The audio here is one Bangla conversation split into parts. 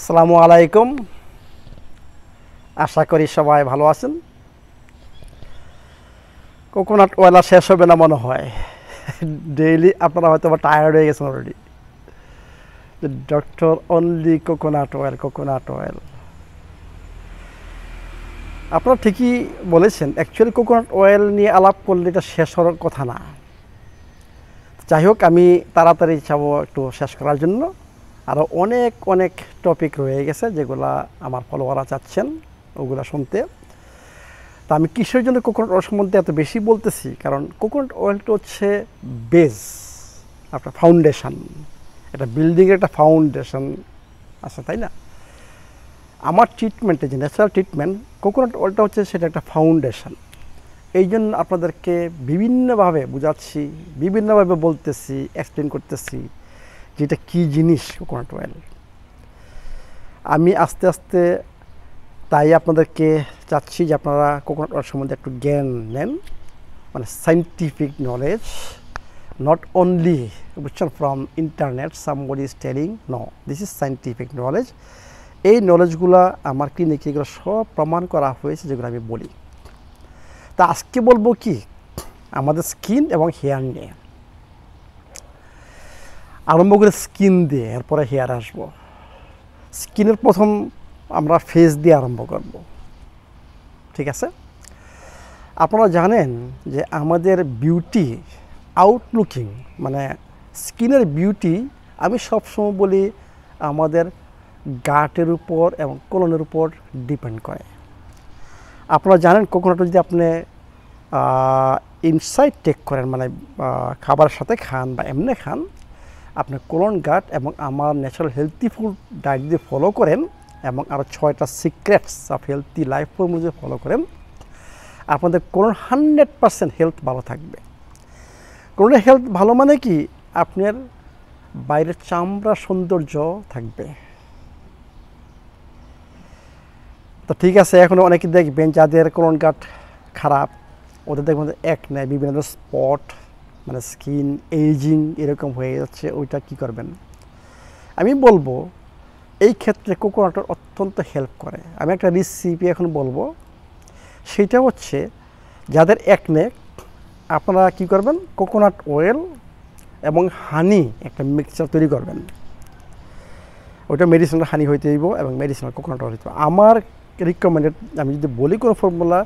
আসসালামু আলাইকুম। আশা করি সবাই ভালো আছেন। কোকোনাট অয়েল আর শেষ হবে না মনে হয়। ডেইলি আপনারা হয়তো টায়ার্ড হয়ে গেছেন already. Doctor only coconut oil. আপনারা ঠিকই বলেছেন, অ্যাকচুয়ালি কোকোনাট অয়েল নিয়ে আলাপ করলে এটা শেষ হওয়ার কথা না। যাই হোক, আমি তাড়াতাড়ি চাবো একটু শেষ করার জন্য। আরও অনেক টপিক রয়ে গেছে যেগুলা আমার ফলোয়াররা চাচ্ছেন ওগুলা শুনতে। তা আমি কিসের জন্য কোকোনাট অয়েল সম্বন্ধে এত বেশি বলতেছি, কারণ কোকোনাট অয়েলটা হচ্ছে বেস, আপনার ফাউন্ডেশন। এটা বিল্ডিংয়ের একটা ফাউন্ডেশন আছে, তাই না? আমার ট্রিটমেন্টে যে ন্যাচারাল ট্রিটমেন্ট, কোকোনাট অয়েলটা হচ্ছে সেটা একটা ফাউন্ডেশন। এই জন্য আপনাদেরকে বিভিন্নভাবে বুঝাচ্ছি, বিভিন্নভাবে বলতেছি, এক্সপ্লেন করতেছি যেটা কী জিনিস কোকোনাট অয়েল। আমি আস্তে আস্তে তাই আপনাদেরকে চাচ্ছি যে আপনারা কোকোনাট অয়েল সম্বন্ধে একটু জ্ঞান নেন, মানে সাইন্টিফিক নলেজ, নট অনলি বুঝছেন from internet somebody is telling, no, this is scientific knowledge. এই নলেজগুলো আমার ক্লিনিকে এগুলো সব প্রমাণ করা হয়েছে যেগুলো আমি বলি। তা আজকে বলবো কি আমাদের স্কিন এবং হেয়ার নিয়ে। আরম্ভ করে স্কিন দিয়ে, এরপরে হেয়ার আসবো। স্কিনের প্রথম আমরা ফেস দিয়ে আরম্ভ করব, ঠিক আছে? আপনারা জানেন যে আমাদের বিউটি আউটলুকিং, মানে স্কিনের বিউটি, আমি সবসময় বলি আমাদের গাটের উপর এবং কোলনের উপর ডিপেন্ড করে। আপনারা জানেন কোকোনাট যদি আপনি ইনসাইড টেক করেন, মানে খাবারের সাথে খান বা এমনি খান, আপনি কোলন গাট এবং আমার ন্যাচারাল হেলথি ফুড ডায়েট যদি ফলো করেন এবং আরও 6টা secrets of healthy life formula যদি ফলো করেন, আপনাদের কোলন 100% হেলথ ভালো থাকবে। কোলনের হেলথ ভালো মানে কি, আপনার বাইরের চামড়া সৌন্দর্য থাকবে। তো ঠিক আছে, এখন অনেকে দেখবেন যাদের কোলন গাট খারাপ, ওদের দেখবেন একনে বিভিন্ন স্পট, মানে স্কিন এইজিং এরকম হয়ে যাচ্ছে। ওইটা কি করবেন? আমি বলবো এই ক্ষেত্রে কোকোনাট অত্যন্ত হেল্প করে। আমি একটা রেসিপি এখন বলবো, সেটা হচ্ছে যাদের একনে, আপনারা কি করবেন, কোকোনাট অয়েল এবং হানি একটা মিক্সচার তৈরি করবেন। ওইটা মেডিসিনাল হানি হইতে হইব এবং মেডিসিনাল কোকোনাট অয়েল হইতে হবে। আমার রিকমেন্ডেড, আমি যদি বলি কোনো formula,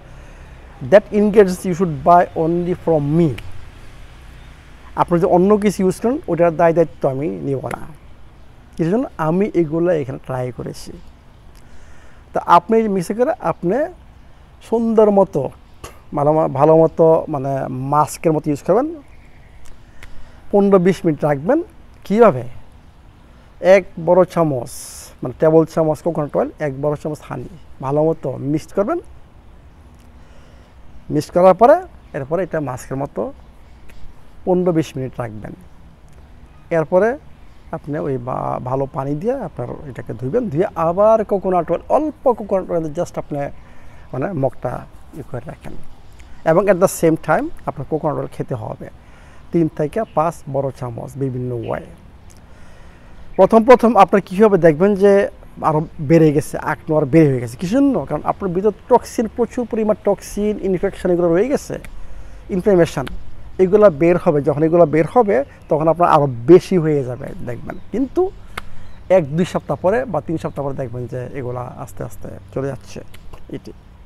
that ingredients you should buy only from me. আপনি যদি অন্য কিছু ইউজ করেন ওটার দায়িত্ব আমি নিব না। কিছু জন্য আমি এগুলো এখানে ট্রাই করেছি। তা আপনি মিক্সে করে আপনি সুন্দর মতো ভালো মতো মানে মাস্কের মতো ইউজ করবেন। 15-20 মিনিট রাখবেন। কীভাবে? 1 বড় চামচ, মানে টেবিল চামচ কোকোনাট অয়েল, 1 বড় চামচ হানি ভালো মতো মিক্স করবেন। মিক্স করার পরে এরপরে এটা মাস্কের মতো 15-20 মিনিট রাখবেন। এরপরে আপনি ওই ভালো পানি দিয়ে আপনার এটাকে ধুইবেন। ধুয়ে আবার কোকোনাট অয়েল, অল্প কোকোনাট অয়েল জাস্ট আপনি মানে মুখটা করে রাখেন। এবং অ্যাট দ্য সেম টাইম আপনার কোকোনাট অয়েল খেতে হবে 3 থেকে 5 বড় চামচ বিভিন্ন ওয়ে। প্রথম আপনার কীভাবে দেখবেন যে আরও বেড়ে গেছে, আকনো আর বেড়ে হয়ে গেছে। কিছু জন্য, কারণ আপনার ভিতর টক্সিন, প্রচুর পরিমাণ টক্সিন, ইনফেকশন এগুলো রয়ে গেছে, ইনফ্লামেশন, এগুলো বের হবে। যখন এগুলো বের হবে তখন আপনার আরও বেশি হয়ে যাবে দেখবেন। কিন্তু 1-2 সপ্তাহ পরে বা 3 সপ্তাহ পরে দেখবেন যে এগুলো আস্তে আস্তে চলে যাচ্ছে।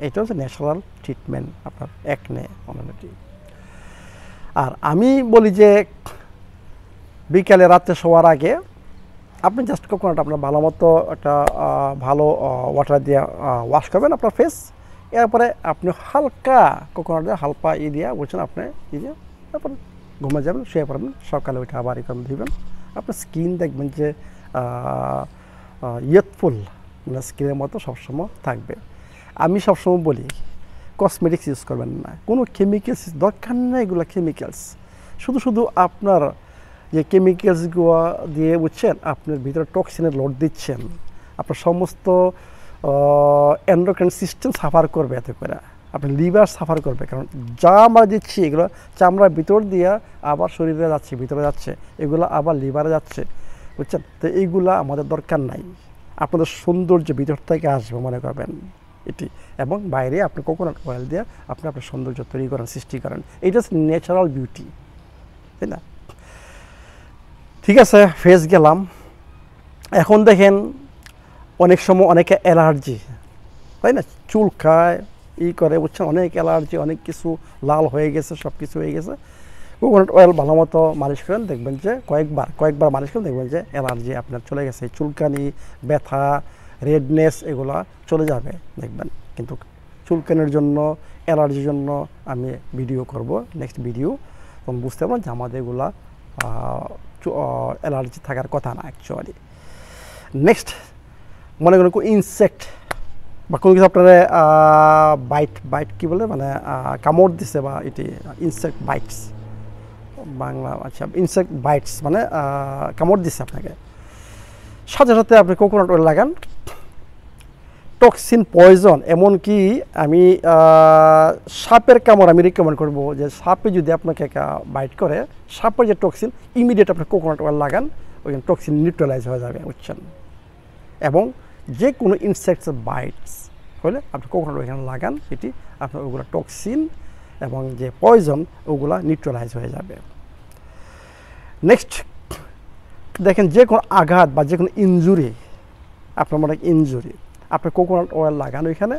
এটা হচ্ছে ন্যাচারাল ট্রিটমেন্ট আপনার একনে অলরেডি। আর আমি বলি যে বিকালে রাত্রে শোয়ার আগে আপনি জাস্ট কোকোনাট আপনার ভালো মতো একটা ভালো ওয়াটার দিয়ে ওয়াশ করবেন আপনার ফেস। এরপরে আপনি হালকা কোকোনাট দিয়ে হালকা দিয়ে বলছেন আপনি দিয়ে তারপর ঘুমে যাবেন, শুয়ে পড়বেন। সকালে উঠে আবার ধুবেন। আপনার স্কিন দেখবেন যে ইয়থফুল, মানে স্কিনের মতো সবসময় থাকবে। আমি সবসময় বলি কসমেটিক্স ইউজ করবেন না, কোনো কেমিক্যালস দরকার নেই। এগুলো কেমিক্যালস শুধু আপনার যে কেমিক্যালসগুলো দিয়ে বুঝছেন আপনার ভিতরে টক্সিনের লোড দিচ্ছেন, আপনার সমস্ত এন্ডোক্রাইন সিস্টেম সাফার করবে। এতে করে আপনার লিভার সাফার করবে, কারণ যা আমরা দিচ্ছি এগুলো চামড়ার ভিতর দিয়ে আবার শরীরে যাচ্ছে, ভিতরে যাচ্ছে, এগুলো আবার লিভারে যাচ্ছে, বুঝছেন? তো এইগুলো আমাদের দরকার নাই। আপনাদের সৌন্দর্য ভিতর থেকে আসবে মনে করবেন এটি, এবং বাইরে আপনি কোকোনাট অয়েল দিয়ে আপনি আপনার সৌন্দর্য তৈরি করেন, সৃষ্টি করেন। এটা হচ্ছে ন্যাচারাল বিউটি, তাই না? ঠিক আছে, ফেস গেলাম। এখন দেখেন অনেক সময় অনেকে অ্যালার্জি, তাই না, চুল খায়, করে, বুঝছেন, অনেক অ্যালার্জি, অনেক কিছু লাল হয়ে গেছে, সব কিছু হয়ে গেছে। কোকোনাট অয়েল ভালো মতো মালিশ করেন, দেখবেন যে কয়েকবার মালিশ করেন, দেখবেন যে অ্যালার্জি আপনার চলে গেছে, চুলকানি, ব্যথা, রেডনেস এগুলা চলে যাবে দেখবেন। কিন্তু চুলকানির জন্য, অ্যালার্জির জন্য আমি ভিডিও করব, নেক্সট ভিডিও, তখন বুঝতে পারবেন যে আমাদের এগুলা অ্যালার্জি থাকার কথা না অ্যাকচুয়ালি। নেক্সট, মনে করেন ইনসেক্ট বা কোনো কিছু আপনারা বাইট কী বলে, মানে কামড় দিছে, বা এটি ইনসেক্ট বাইটস বাংলা, আচ্ছা, ইনসেক্ট বাইটস মানে কামড় দিচ্ছে আপনাকে, সাথে সাথে আপনি কোকোনাট অয়েল লাগান। টক্সিন, পয়জন, এমনকি আমি সাপের কামড় আমি রিকমেন্ড করব যে সাপে যদি আপনাকে বাইট করে, সাপের যে টক্সিন, ইমিডিয়েট আপনি কোকোনাট অয়েল লাগান, ওইখানে টক্সিন নিউট্রালাইজ হয়ে যাবে, বুঝছেন। এবং যে কোনো ইনসেক্টস বাইটস হলে আপনি কোকোনাট অয়েল এখানে লাগান, এটি আপনার ওগুলো টক্সিন এবং যে পয়জন ওগুলা নিউট্রালাইজ হয়ে যাবে। নেক্সট দেখেন, যে কোনো আঘাত বা যে কোনো ইনজুরি, আপনার মনে ইনজুরি, আপনি কোকোনাট অয়েল লাগান ওইখানে,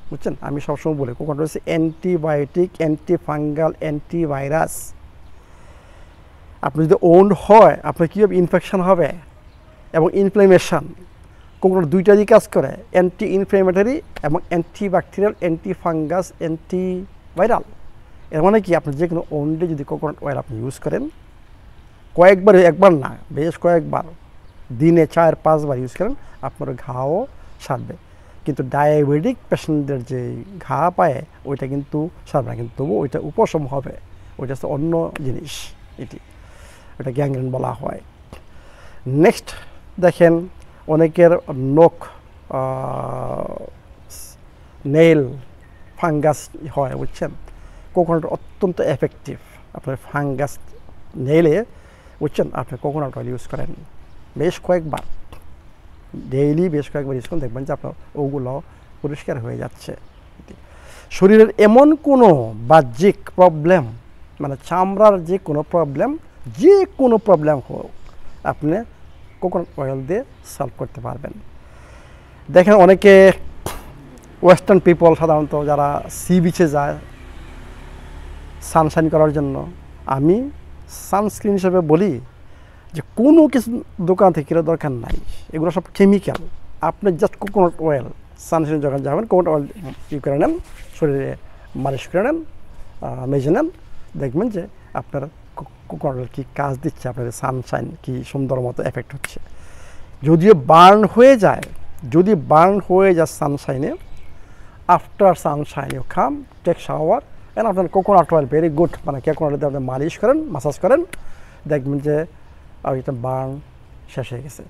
বুঝছেন। আমি সবসময় বলি কোকোনাট অয়েল হচ্ছে অ্যান্টিবায়োটিক, অ্যান্টিফাঙ্গাল, অ্যান্টিভাইরাস। আপনি যদি ওন্ড হয়, আপনার কী হবে, ইনফেকশন হবে এবং ইনফ্লেমেশন। কোকোনাট দুইটা দিয়ে কাজ করে, অ্যান্টি ইনফ্লেমেটরি এবং অ্যান্টিব্যাকটেরিয়াল, অ্যান্টিফাঙ্গাস, অ্যান্টিভাইরাল। এর মানে কি, আপনি যে কোনো ওন্ডে যদি কোকোনাট অয়েল আপনি ইউজ করেন, কয়েকবার, একবার না, বেশ কয়েকবার, দিনে 4-5 বার ইউজ করেন, আপনার ঘাও সারবে। কিন্তু ডায়াবেটিক পেশেন্টদের যে ঘা পায় ওইটা কিন্তু সারবে না, কিন্তু তবু ওইটা উপশম হবে, ওইটা হচ্ছে অন্য জিনিস, এটি ওইটা গ্যাংগ্রেন বলা হয়। নেক্সট দেখেন, অনেকের নখ, নেইল ফাঙ্গাস হয়, বুঝছেন। কোকোনাট অত্যন্ত এফেক্টিভ, আপনার ফাঙ্গাস নেইলে, বুঝছেন, আপনি কোকোনাট অয়েল ইউজ করেন বেশ কয়েকবার, ডেইলি বেশ কয়েকবার ইউজ করেন, দেখবেন যে আপনার ওগুলো পরিষ্কার হয়ে যাচ্ছে। শরীরের এমন কোনো বাহ্যিক প্রবলেম, মানে চামড়ার যে কোনো প্রবলেম হোক, আপনি কোকোনাট অয়েল দিয়ে সলভ করতে পারবেন। দেখেন অনেকে ওয়েস্টার্ন পিপল সাধারণত যারা সি বিচে যায় সানশাইন করার জন্য, আমি সানস্ক্রিন হিসেবে বলি যে কোনো কিছু দোকান থেকে কেনার দরকার নাই, এগুলো সব কেমিক্যাল। আপনি জাস্ট কোকোনাট অয়েল, সানস্ক্রিন যখন যাবেন কোকোনাট অয়েল ইউ করে নেন, শরীরে মালিশ করে নেন, মেজে নেন, দেখবেন যে আপনার কোকোনাট অয়েল কী কাজ দিচ্ছে, আপনার সানশাইন কী সুন্দর মতো এফেক্ট হচ্ছে। যদিও বার্ন হয়ে যায় সানশাইনে, after sunshine you come take shower and আপনার কোকোনাট অয়েল ভেরি গুড, মানে কোকোনাট দিয়ে আপনি মালিশ করেন, মাসাজ করেন, দেখবেন যে এটা বার্ন শেষ হয়ে গেছে।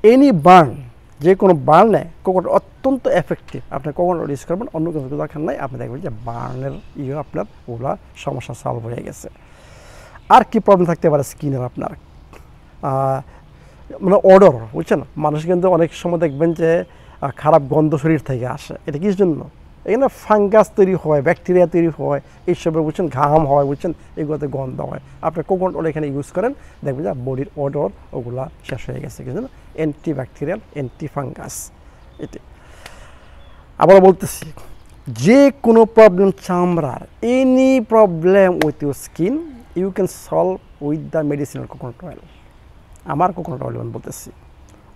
এনি বার্ন, যে কোনো বার্নে কোকোনাট অত্যন্ত এফেক্টিভ, আপনি কোকোনাট ইউজ করবেন, অন্য কিছু দরকার নাই, আপনি দেখবেন যে বার্নের আপনার ওগুলা সমস্যা সলভ হয়ে গেছে। আর কি প্রবলেম থাকতে পারে স্কিনের, আপনার মানে অডর, বুঝছেন, মানুষ কিন্তু অনেক সময় দেখবেন যে খারাপ গন্ধ শরীর থেকে আসে, এটা কিসের জন্য? এখানে ফাঙ্গাস তৈরি হয়, ব্যাকটেরিয়া তৈরি হয়, এইসবের, বুঝছেন, ঘাম হয়, বুঝছেন, এগুলোতে গন্ধ হয়। আপনি কোকোনাট অয়েল এখানে ইউজ করেন, দেখবেন যে বডির অডর ওগুলা শেষ হয়ে গেছে, কিছু না, অ্যান্টি ব্যাকটেরিয়াল, অ্যান্টি ফাঙ্গাস। এটি আবার বলতেছি, যে কোনো প্রবলেম চামড়ার, any problem with your skin you can solve with the medicinal coconut oil. আমার কোকোনাট অয়েল বলতেছি,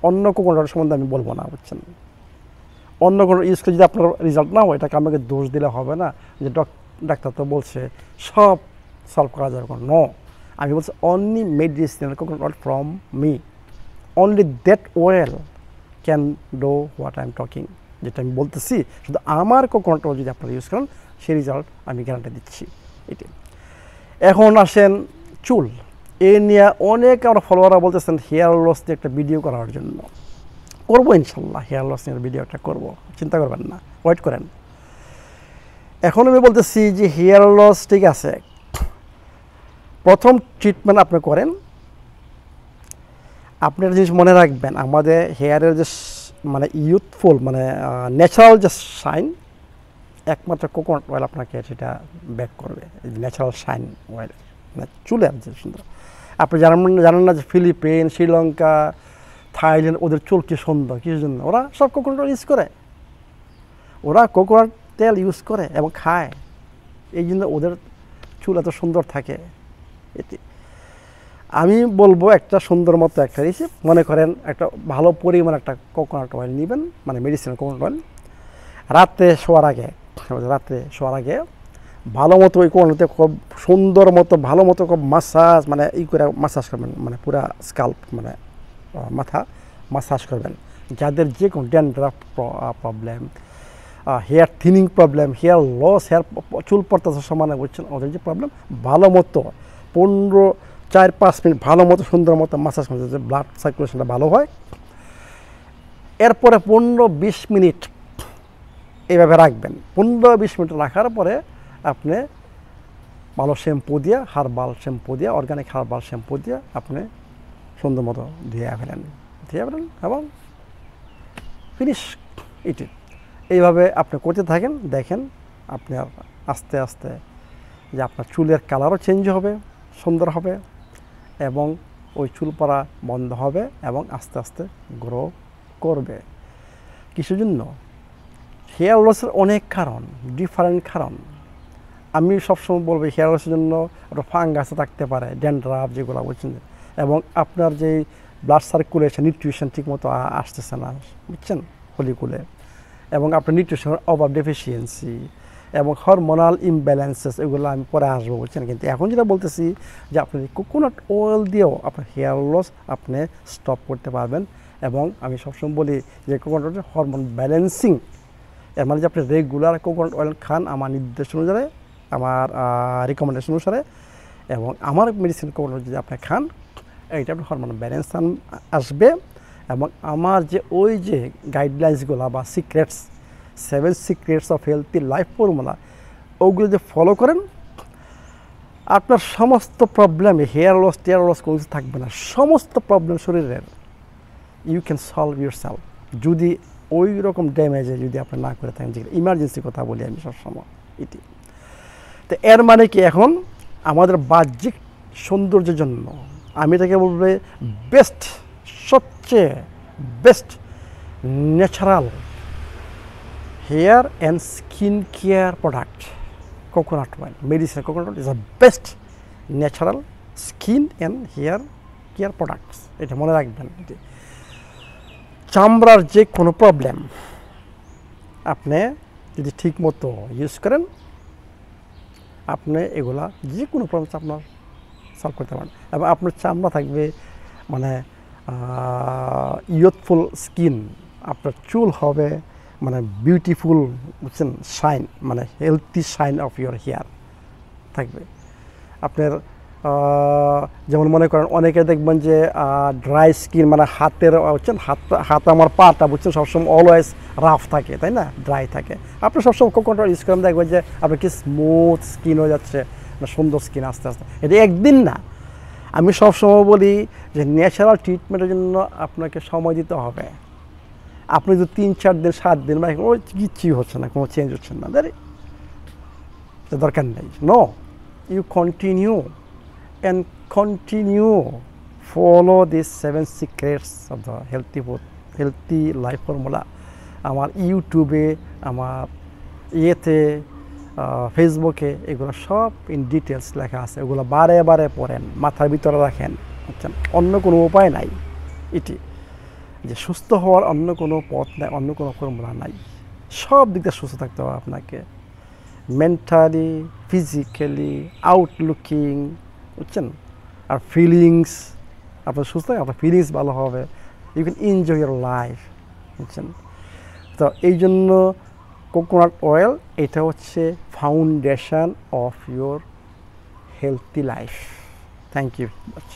অন্য কোকোনাট অয়েল সম্বন্ধে আমি বলবো না, বুঝছেন। অন্য কোনো ইউজ করে যদি আপনার রেজাল্ট না হয়, এটাকে আমাকে দোষ দিলে হবে না যে ডাক্তার তো বলছে সব সলভ করা যাবে। নো, আমি বলছি only medicinal coconut oil from me, only that oil can do what I am talking, যেটা আমি বলতেছি, শুধু আমার কোকোনাট অয়েল যদি আপনারা ইউজ করেন, সেই রেজাল্ট আমি গ্যারান্টি দিচ্ছি। এটি এখন আসেন চুল, এ নিয়ে অনেক আমরা ফলোয়াররা বলতেছেন হেয়ার লস নিয়ে একটা ভিডিও করার জন্য, করবো ইনশাল্লাহ, হেয়ার লস নিয়ে ভিডিও একটা করবো, চিন্তা করবেন না, ওয়েট করেন। এখন আমি বলতেছি যে হেয়ার লস ঠিক আছে, প্রথম ট্রিটমেন্ট আপনি করেন, আপনি একটা জিনিস মনে রাখবেন, আমাদের হেয়ারের যে মানে ইউথফুল মানে ন্যাচারাল যে শাইন একমাত্র কোকোনাট অয়েল আপনাকে সেটা ব্যাক করবে, ন্যাচারাল শাইন অয়েল মানে চুলের যে সুন্দর। আপনি জানেন না যে ফিলিপিন, শ্রীলঙ্কা, থাইল্যান্ড ওদের চুল কি সুন্দর, কিসের জন্য? ওরা সব কোকোনাট অয়েল ইউজ করে, ওরা কোকোনাট তেল ইউজ করে এবং খায়, এই জন্য ওদের চুল এত সুন্দর থাকে। এটি আমি বলবো একটা সুন্দর মতো একটা রেসিপি, মনে করেন একটা ভালো পরিমাণ একটা কোকোনাট অয়েল নেবেন, মানে মেডিসিনাল কোকোনাট অয়েল। রাত্রে শোয়ার আগে ভালো মতো ওই কোকোনাটে খুব সুন্দর মতো ভালো মতো খুব মাসাজ মানে করে মাসাজ করবেন, মানে পুরা স্কাল্প মানে মাথা মাসাজ করবেন। যাদের যে কোনো dandruff problem, hair thinning problem, hair loss, hair চুল পড়তেছে সমানে, বুঝছেন, ওদের যে প্রবলেম, ভালো মতো 4-5 মিনিট ভালো মতো সুন্দর মতো মাসাজ করতে, যে ব্লাড সার্কুলেশনটা ভালো হয়। এরপরে 15-20 মিনিট এইভাবে রাখবেন। 15-20 মিনিট রাখার পরে আপনি ভালো শ্যাম্পু দিয়ে, অর্গানিক হার্বাল শ্যাম্পু দিয়ে আপনি সুন্দর মতো ধুয়ে ফেলেন এবং ফিনিশ। এটি এইভাবে আপনি করতে থাকেন, দেখেন আপনার আস্তে আস্তে যে আপনার চুলের কালারও চেঞ্জ হবে, সুন্দর হবে এবং ওই চুল পড়া বন্ধ হবে এবং আস্তে আস্তে গ্রো করবে। কিসের জন্য? হেয়ার লসের অনেক কারণ, ডিফারেন্ট কারণ। আমি সবসময় বলবো হেয়ার লসের জন্য ওটা ফাঙ্গাসে থাকতে পারে, ড্যান্ড্রাফ যেগুলো বলছেন, এবং আপনার যে ব্লাড সার্কুলেশন, নিউট্রিশন ঠিকমতো আসতেছে না, বুঝছেন, ফলিকুলে, এবং আপনার নিউট্রিশনের ওভার ডেফিসিয়েন্সি এবং হরমোনাল ইমব্যালেন্সেস, এগুলো আমি পরে আসবো, বুঝছেন। কিন্তু এখন যেটা বলতেছি যে আপনি কোকোনাট অয়েল দিয়েও আপনার হেয়ার লস আপনি স্টপ করতে পারবেন। এবং আমি সবসময় বলি যে কোকোনাট অয়েল হরমোন ব্যালেন্সিং, এর মানে যে আপনি রেগুলার কোকোনাট অয়েল খান আমার নির্দেশ অনুসারে, আমার রিকমেন্ডেশন অনুসারে, এবং আমার মেডিসিন কোকোনাট যদি আপনি খান, এইটা আপনার হরমোন ব্যালেন্স আসবে। এবং আমার যে ওই যে গাইডলাইন্সগুলো বা secrets, 7 secrets of healthy life formula, ওগুলো যে ফলো করেন, আপনার সমস্ত প্রবলেম, হেয়ার লস টেয়ার লস কোনো কিছু থাকবে না। সমস্ত প্রবলেম শরীরের you can solve yourself, যদি ওই রকম ড্যামেজে যদি আপনি না করে থাকেন, যেগুলো ইমার্জেন্সি কথা বলি আমি সবসময়। এটি তো এর মানে কি, এখন আমাদের বাহ্যিক সৌন্দর্যের জন্য আমি এটাকে বলবো সবচেয়ে best natural hair and skin care product coconut oil. Medicinal coconut oil is the best natural skin and hair care products, এটা মনে রাখবেন। চামড়ার যে কোনো প্রবলেম আপনি যদি ঠিক মতো ইউজ করেন, আপনি এগুলা যে কোনো প্রবলেম আপনার সলভ করতে পারেন, এবং আপনার চামড়া থাকবে মানে ইউথফুল স্কিন, আপনার চুল হবে মানে বিউটিফুল, বুঝছেন, শাইন, মানে healthy shine of your hair থাকবে আপনার। যেমন মনে করেন অনেকে দেখবেন যে ড্রাই স্কিন, মানে হাতের, বুঝছেন, হাত আমার পাটা, বুঝছেন, সবসময় অলওয়েজ রাফ থাকে, তাই না, ড্রাই থাকে। আপনি সবসময় কোকোনাট অয়েল ইউজ করেন, দেখবেন যে আপনার কি স্মুথ স্কিন হয়ে যাচ্ছে, সুন্দর স্কিন আস্তে আস্তে। এটা একদিন না, আমি সবসময় বলি যে ন্যাচারাল ট্রিটমেন্টের জন্য আপনাকে সময় দিতে হবে। আপনি যদি 3-4 দিন 7 দিন মানে ওই কিচ্ছু হচ্ছে না, কোনো চেঞ্জ হচ্ছে না, দরকার নেই। No, you continue follow these 7 secrets of the healthy life formula। আমার ইউটিউবে, আমার ফেসবুকে এগুলো সব ইন ডিটেলস লেখা আছে, ওগুলো বারে বারে পড়েন, মাথার ভিতরে রাখেন, বুঝছেন। অন্য কোনো উপায় নাই, এটি যে সুস্থ হওয়ার অন্য কোনো পথ নাই, অন্য কোনো ফর্মুলা নাই। সব দিক দিয়ে সুস্থ থাকতে হবে আপনাকে, মেন্টালি, ফিজিক্যালি, আউটলুকিং, বুঝছেন, আর ফিলিংস। আপনার সুস্থ থাকে, আপনার ফিলিংস ভালো হবে, you can enjoy your life, বুঝছেন। তো এই জন্য কোকোনাট অয়েল এটা হচ্ছে foundation of your healthy life. Thank you much.